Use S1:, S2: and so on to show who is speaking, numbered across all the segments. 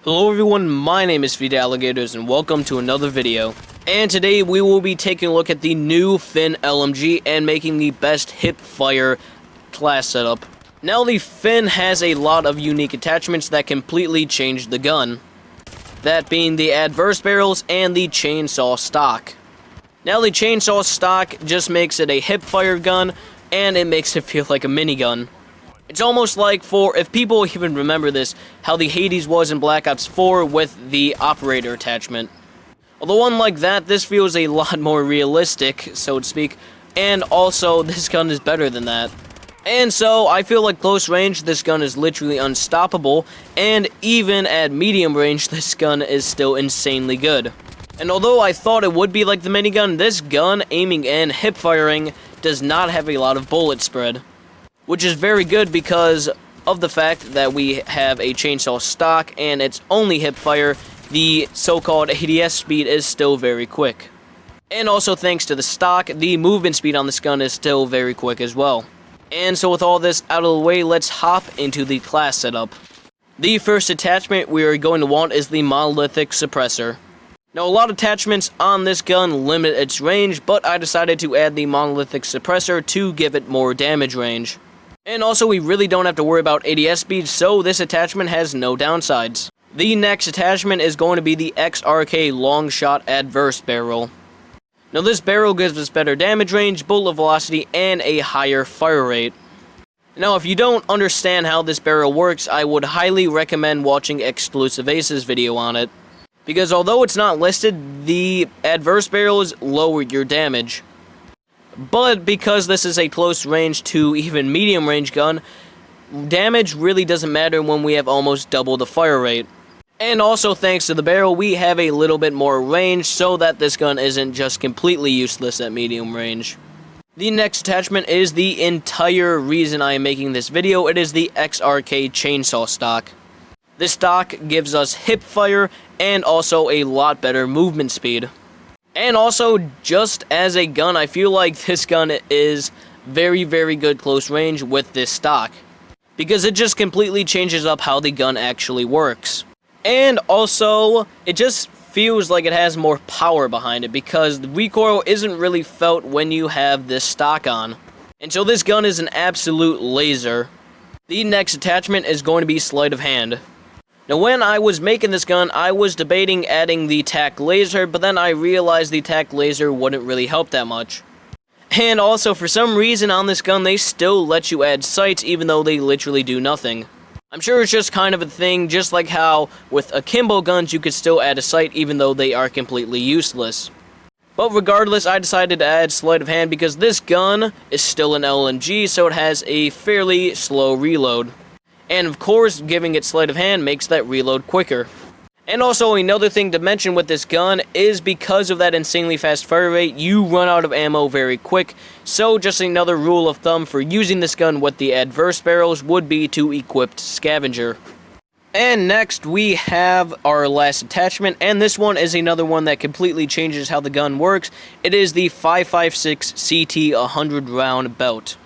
S1: Hello everyone, my name is Feed Alligators and welcome to another video. And today we will be taking a look at the new Finn LMG and making the best hip-fire class setup. Now the Finn has a lot of unique attachments that completely change the gun. That being the adverse barrels and the chainsaw stock. Now the chainsaw stock just makes it a hip-fire gun and it makes it feel like a minigun. It's almost like, if people even remember this, how the Hades was in Black Ops 4 with the operator attachment. Although unlike that, this feels a lot more realistic, so to speak, and also this gun is better than that. And so, I feel like close range, this gun is literally unstoppable, and even at medium range, this gun is still insanely good. And although I thought it would be like the minigun, this gun, aiming and hip firing, does not have a lot of bullet spread. Which is very good because of the fact that we have a chainsaw stock and it's only hip fire, the so-called ADS speed is still very quick. And also thanks to the stock, the movement speed on this gun is still very quick as well. And so with all this out of the way, let's hop into the class setup. The first attachment we are going to want is the monolithic suppressor. Now a lot of attachments on this gun limit its range, but I decided to add the monolithic suppressor to give it more damage range. And also, we really don't have to worry about ADS speed, so this attachment has no downsides. The next attachment is going to be the XRK Longshot Adverse Barrel. Now this barrel gives us better damage range, bullet velocity, and a higher fire rate. Now if you don't understand how this barrel works, I would highly recommend watching Exclusive Ace's video on it. Because although it's not listed, the adverse barrels lower your damage. But because this is a close range to even medium range gun, damage really doesn't matter when we have almost double the fire rate. And also thanks to the barrel, we have a little bit more range so that this gun isn't just completely useless at medium range. The next attachment is the entire reason I am making this video. It is the XRK Chainsaw Stock. This stock gives us hip fire and also a lot better movement speed. And also, just as a gun, I feel like this gun is very, very good close range with this stock. Because it just completely changes up how the gun actually works. And also, it just feels like it has more power behind it because the recoil isn't really felt when you have this stock on. And so this gun is an absolute laser. The next attachment is going to be sleight of hand. Now when I was making this gun, I was debating adding the tack laser, but then I realized the tack laser wouldn't really help that much. And also, for some reason on this gun, they still let you add sights even though they literally do nothing. I'm sure it's just kind of a thing, just like how with akimbo guns you could still add a sight even though they are completely useless. But regardless, I decided to add sleight of hand because this gun is still an LMG, so it has a fairly slow reload. And of course, giving it sleight of hand makes that reload quicker. And also, another thing to mention with this gun is because of that insanely fast fire rate, you run out of ammo very quick. So just another rule of thumb for using this gun with the adverse barrels would be to equip Scavenger. And next, we have our last attachment, and this one is another one that completely changes how the gun works. It is the 5.56 CT 100 round belt.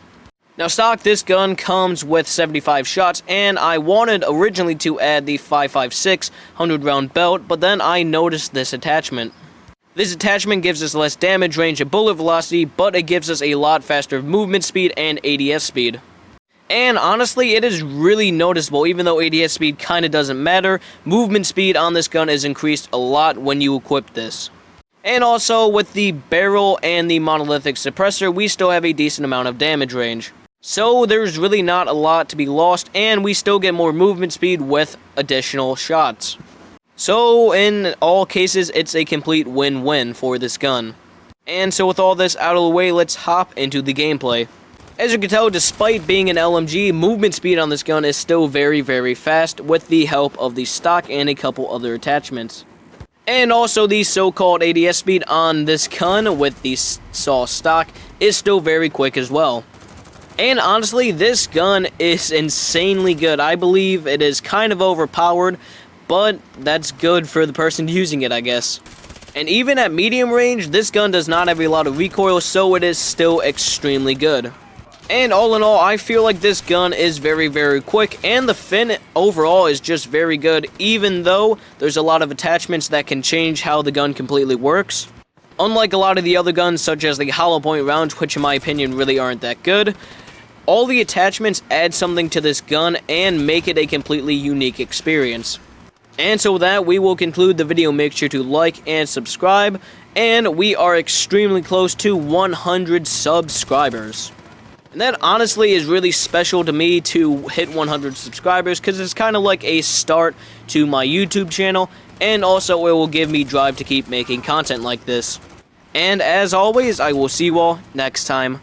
S1: Now stock, this gun comes with 75 shots, and I wanted originally to add the 5.56 100 round belt, but then I noticed this attachment. This attachment gives us less damage range and bullet velocity, but it gives us a lot faster movement speed and ADS speed. And honestly, it is really noticeable, even though ADS speed kinda doesn't matter, movement speed on this gun is increased a lot when you equip this. And also, with the barrel and the monolithic suppressor, we still have a decent amount of damage range. So there's really not a lot to be lost, and we still get more movement speed with additional shots. So in all cases, it's a complete win-win for this gun. And so with all this out of the way, let's hop into the gameplay. As you can tell, despite being an LMG, movement speed on this gun is still very, very fast with the help of the stock and a couple other attachments. And also the so-called ADS speed on this gun with the saw stock is still very quick as well. And honestly, this gun is insanely good. I believe it is kind of overpowered, but that's good for the person using it, I guess. And even at medium range, this gun does not have a lot of recoil, so it is still extremely good. And all in all, I feel like this gun is very, very quick, and the fin overall is just very good, even though there's a lot of attachments that can change how the gun completely works. Unlike a lot of the other guns, such as the hollow point rounds, which in my opinion really aren't that good, all the attachments add something to this gun and make it a completely unique experience. And so with that, we will conclude the video. Make sure to like and subscribe, and we are extremely close to 100 subscribers. And that honestly is really special to me to hit 100 subscribers, because it's kind of like a start to my YouTube channel, and also it will give me drive to keep making content like this. And as always, I will see you all next time.